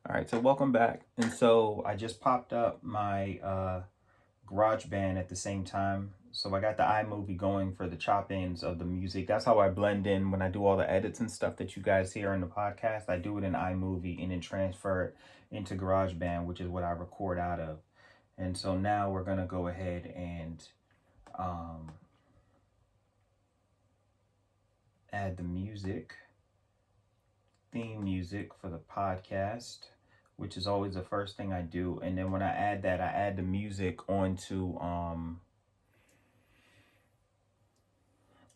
All right, so welcome back. And so I just popped up my GarageBand at the same time. So I got the iMovie going for the chop ins of the music. That's how I blend in when I do all the edits and stuff that you guys hear in the podcast. I do it in iMovie and then transfer it into GarageBand, which is what I record out of. And so now we're going to go ahead and add the music, theme music for the podcast, which is always the first thing I do. And then when I add that, I add the music onto,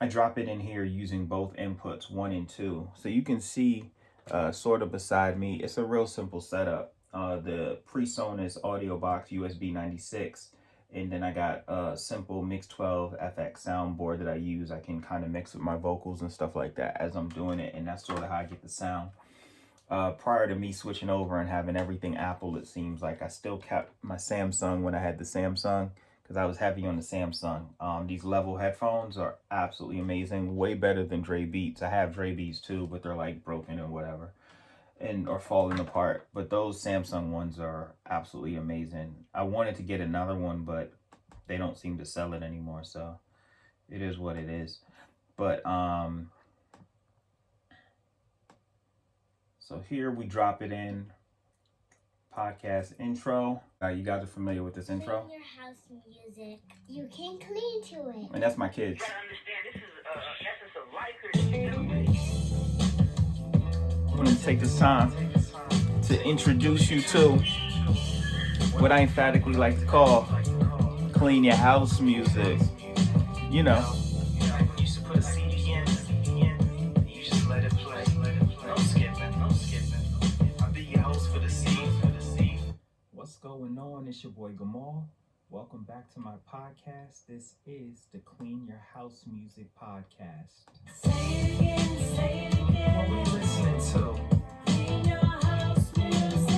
I drop it in here using both inputs, 1 and 2. So you can see sort of beside me, it's a real simple setup. The PreSonus audio box, USB 96. And then I got a simple Mix 12 FX soundboard that I use. I can kind of mix with my vocals and stuff like that as I'm doing it. And that's sort of how I get the sound. Prior to me switching over and having everything Apple, it seems like I still kept my Samsung when I had the Samsung, because I was heavy on the Samsung. These level headphones are absolutely amazing, way better than Dre Beats. I have Dre Beats too, but they're like broken or whatever, and or falling apart. But those Samsung ones are absolutely amazing. I wanted to get another one, but they don't seem to sell it anymore, so it is what it is. But so here we drop it in. Podcast intro. You guys are familiar with this intro? Clean your house music. You can clean to it. And that's my kids. You gotta understand, this is essence of life. I'm going to take this time to introduce you to what I emphatically like to call clean your house music. You know. You used to put a CD in, you just let it play. No skipping. I'll be your host for the scene. What's going on? It's your boy Gamal. Welcome back to my podcast. This is the Clean Your House Music Podcast. Say it again. What we listening to? Clean your house music.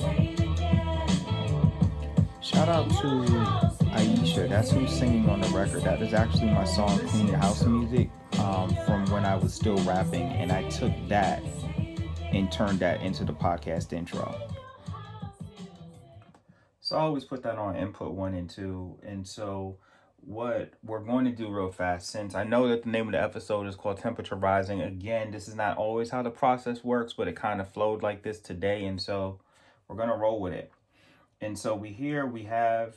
Say it again. Shout out to Aisha. That's who's singing on the record. That is actually my song Clean Your House Music from when I was still rapping. And I took that and turned that into the podcast intro. So I always put that on input 1 and 2. And so what we're going to do real fast, since I know that the name of the episode is called Temperature Rising. Again, this is not always how the process works, but it kind of flowed like this today. And so we're going to roll with it. And so we have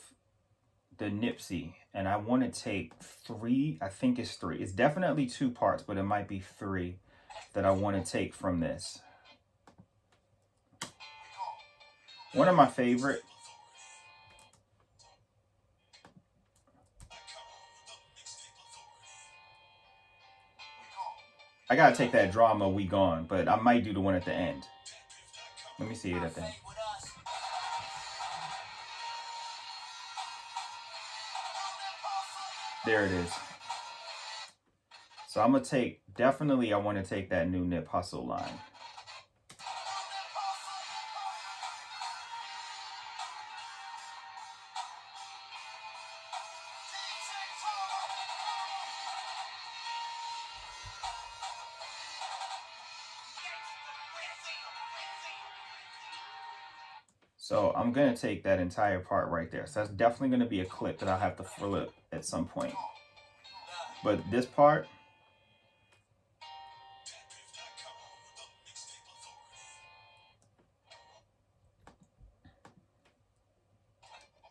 the Nipsey. And I want to take 3. I think it's 3. It's definitely 2 parts, but it might be 3 that I want to take from this. One of my favorite. I gotta take that drama We Gone, but I might do the one at the end. Let me see it at the end. There it is. So I'm gonna take, definitely I want to take that new Nip Hustle line. So I'm going to take that entire part right there. So that's definitely going to be a clip that I'll have to flip at some point. But this part,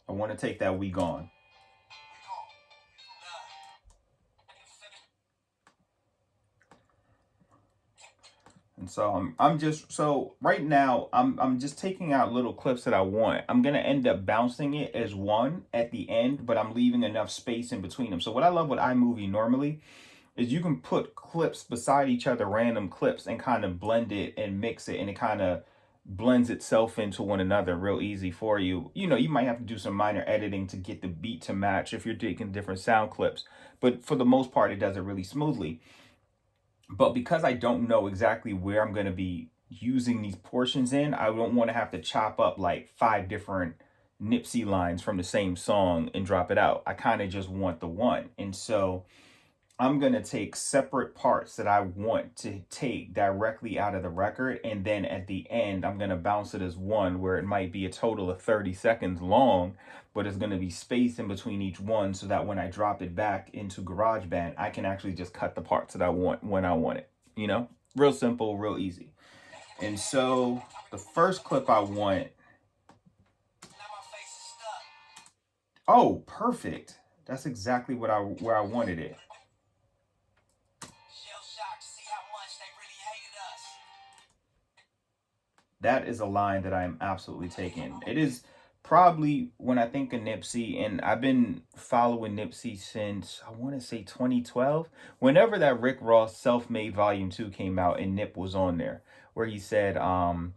I want to take that We Gone. And so I'm just, so right now I'm just taking out little clips that I want. I'm going to end up bouncing it as one at the end, but I'm leaving enough space in between them. So what I love with iMovie normally is you can put clips beside each other, random clips, and kind of blend it and mix it, and it kind of blends itself into one another real easy for you. You know, you might have to do some minor editing to get the beat to match if you're taking different sound clips, but for the most part, it does it really smoothly. But because I don't know exactly where I'm going to be using these portions in, I don't want to have to chop up like 5 different Nipsey lines from the same song and drop it out. I kind of just want the one. And so I'm going to take separate parts that I want to take directly out of the record. And then at the end, I'm going to bounce it as one where it might be a total of 30 seconds long, but it's going to be space in between each one so that when I drop it back into GarageBand, I can actually just cut the parts that I want when I want it. You know, real simple, real easy. And so the first clip I want. Oh, perfect. That's exactly where I wanted it. That is a line that I am absolutely taking. It is probably when I think of Nipsey, and I've been following Nipsey since, I want to say 2012. Whenever that Rick Ross Self-Made Volume 2 came out and Nip was on there, where he said, hurting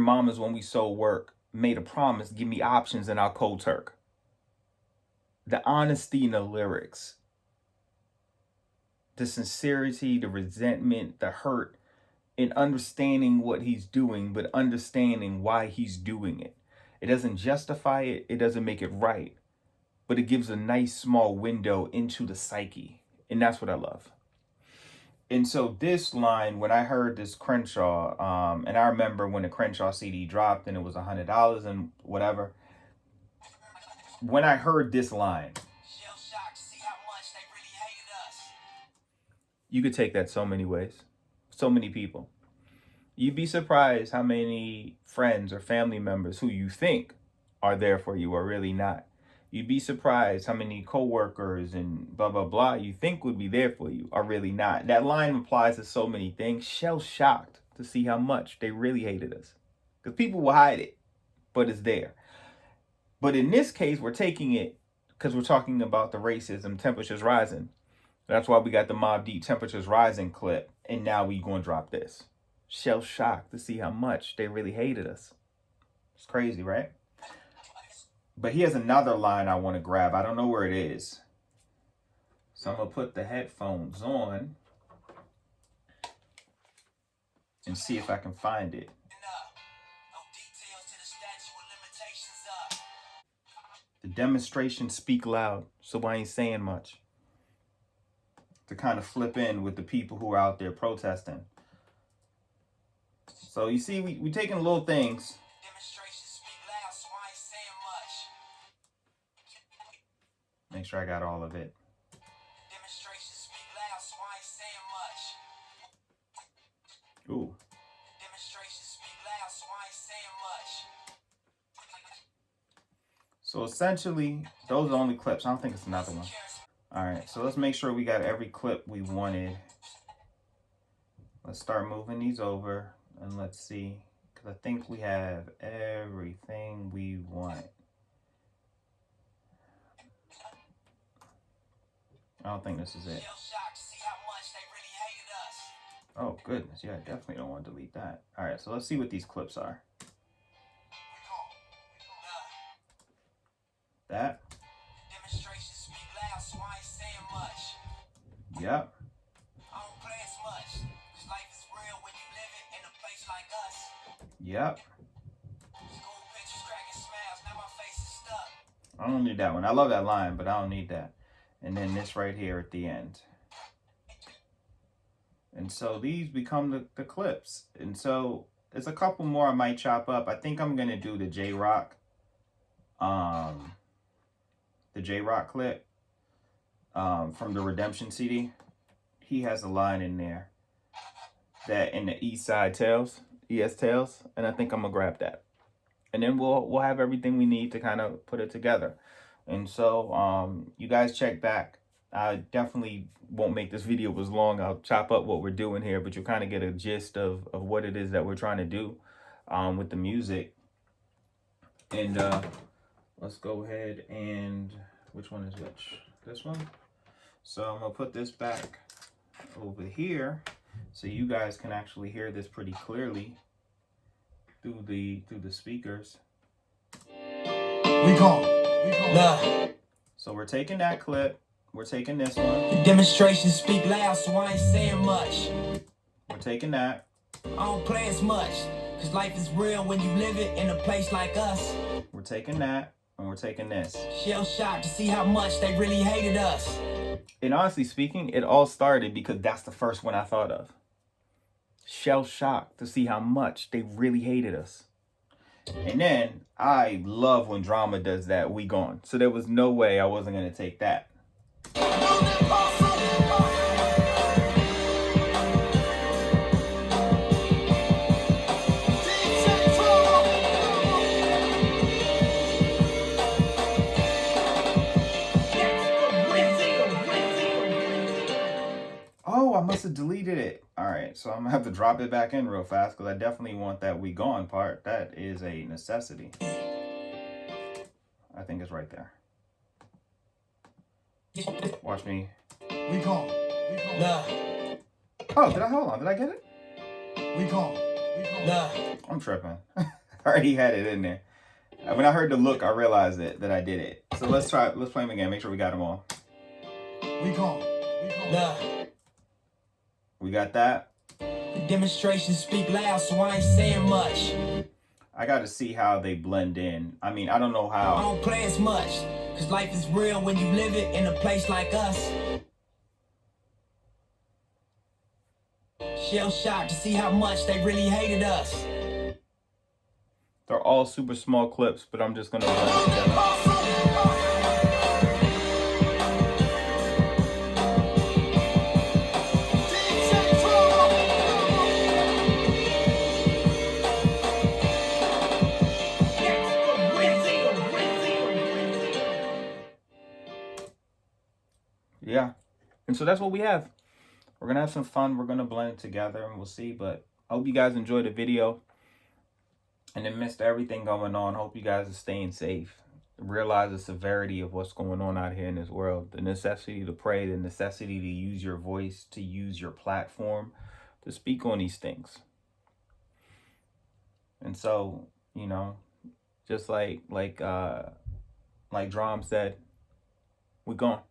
mamas when we sold work, made a promise, give me options and I'll cold turk. The honesty in the lyrics, the sincerity, the resentment, the hurt, in understanding what he's doing, but understanding why he's doing it. It doesn't justify it. It doesn't make it right, but it gives a nice small window into the psyche. And that's what I love. And so this line, when I heard this Crenshaw, and I remember when the Crenshaw CD dropped and it was $100 and whatever. When I heard this line, you could take that so many ways, so many people. You'd be surprised how many friends or family members who you think are there for you are really not. You'd be surprised how many coworkers and blah, blah, blah you think would be there for you are really not. That line applies to so many things. Shell shocked to see how much they really hated us. Because people will hide it, but it's there. But in this case, we're taking it because we're talking about the racism, temperatures rising. That's why we got the Mobb Deep temperatures rising clip. And now we going to drop this. Shell shocked to see how much they really hated us. It's crazy, right? But here's another line I want to grab. I don't know where it is. So I'm going to put the headphones on and see if I can find it. The demonstrations speak loud, so I ain't saying much. To kind of flip in with the people who are out there protesting. So you see, we taking little things. Make sure I got all of it. Ooh. So essentially, those are the only clips. I don't think it's another one. All right, so let's make sure we got every clip we wanted. Let's start moving these over and let's see. Because I think we have everything we want. I don't think this is it. Oh, goodness. Yeah, I definitely don't want to delete that. All right, so let's see what these clips are. That. Yep. Yep. I don't need that one. I love that line, but I don't need that. And then this right here at the end. And so these become the clips. And so there's a couple more I might chop up. I think I'm going to do the J-Rock. The J-Rock clip from the Redemption CD. He has a line in there that in the East Side Tales, ES Tales, and I think I'm gonna grab that. And then we'll have everything we need to kind of put it together. And so you guys check back. I definitely won't make this video as long. I'll chop up what we're doing here, but you'll kind of get a gist of what it is that we're trying to do with the music. And let's go ahead and, which one is which? This one? So I'm gonna put this back over here so you guys can actually hear this pretty clearly through the speakers. We gone. So we're taking that clip. We're taking this one. The demonstrations speak loud, so I ain't saying much. We're taking that. I don't play as much, cause life is real when you live it in a place like us. We're taking that. And we're taking this. Shell shocked to see how much they really hated us. And honestly speaking, it all started because that's the first one I thought of. Shell shocked to see how much they really hated us. And then I love when drama does that. We gone. So there was no way I wasn't going to take that. Oh, I must have deleted it. All right, so I'm gonna have to drop it back in real fast because I definitely want that "we gone" part. That is a necessity. I think it's right there. Watch me. We gone. Oh, hold on? Did I get it? We gone. I'm tripping. I already had it in there. When I heard the look, I realized that I did it. So let's play them again. Make sure we got them all. We gone. We got that. The demonstrations speak loud, so I ain't saying much. I got to see how they blend in. I mean, I don't know I how. don't play as much, cause life is real when you live it in a place like us. Shell shocked to see how much they really hated us. They're all super small clips, but I'm just going to blend it together. Yeah. And so that's what we have. We're going to have some fun. We're going to blend it together and we'll see. But I hope you guys enjoyed the video. And amidst everything going on, hope you guys are staying safe. Realize the severity of what's going on out here in this world. The necessity to pray, the necessity to use your voice, to use your platform, to speak on these things. And so, you know, just like Drum said, we're gone.